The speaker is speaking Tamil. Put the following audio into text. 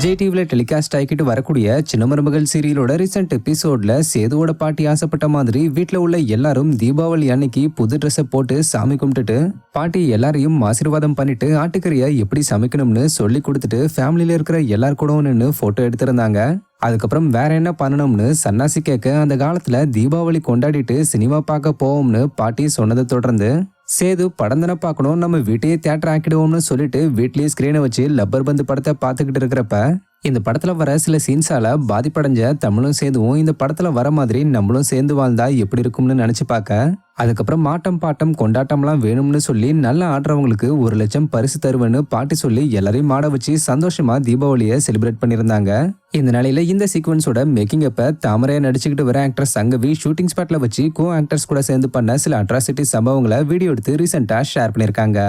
விஜய் டிவில டெலிகாஸ்ட் ஆகிட்டு வரக்கூடிய சின்ன மருமகள் சீரியலோட ரீசெண்ட் எபிசோட்ல சேதுவோட பாட்டி ஆசைப்பட்ட மாதிரி வீட்டுல உள்ள எல்லாரும் தீபாவளி அன்னைக்கு புது ட்ரெஸ்ஸை போட்டு சாமி கும்பிட்டுட்டு பாட்டி எல்லாரையும் ஆசீர்வாதம் பண்ணிட்டு ஆட்டுக்கறியை எப்படி சமைக்கணும்னு சொல்லி கொடுத்துட்டு ஃபேமிலியில இருக்கிற எல்லார் கூடவும் நின்று போட்டோ எடுத்திருந்தாங்க. அதுக்கப்புறம் வேற என்ன பண்ணணும்னு சன்னாசி கேட்க அந்த காலத்துல தீபாவளி கொண்டாடிட்டு சினிமா பார்க்க போவோம்னு பாட்டி சொன்னதை தொடர்ந்து சேது படம் தானே பார்க்கணும், நம்ம வீட்டையே தியேட்டர் ஆக்கிடுவோம்னு சொல்லிட்டு வீட்லயே ஸ்கிரீனை வச்சு லப்பர் பந்து படத்தை பார்த்துக்கிட்டு இருக்கிறப்ப இந்த படத்துல வர சில சீன்ஸால பாதிப்படைஞ்ச தமிழும் சேதுவும் இந்த படத்துல வர மாதிரி நம்மளும் சேர்ந்து வாழ்ந்தா எப்படி இருக்கும்னு நினைச்சு பார்க்க அதுக்கப்புறம் மாட்டம் பாட்டம் கொண்டாட்டம்லாம் வேணும்னு சொல்லி நல்லா ஆடுறவங்களுக்கு 1,00,000 பரிசு தருவேன்னு பாட்டி சொல்லி எல்லாரையும் மாட வச்சு சந்தோஷமா தீபாவளியை செலிப்ரேட் பண்ணியிருந்தாங்க. இந்த நிலையில இந்த சீக்வன்ஸோட மேக்கிங் அப்ப தாமரையா நடிச்சுக்கிட்டு வர ஆக்டர் சங்கவி ஷூட்டிங் ஸ்பாட்ல வச்சு கோ ஆக்டர்ஸ் கூட சேர்ந்து பண்ண சில அட்ராசிட்டி சம்பவங்களை வீடியோ எடுத்து ரீசெண்டா ஷேர் பண்ணியிருக்காங்க.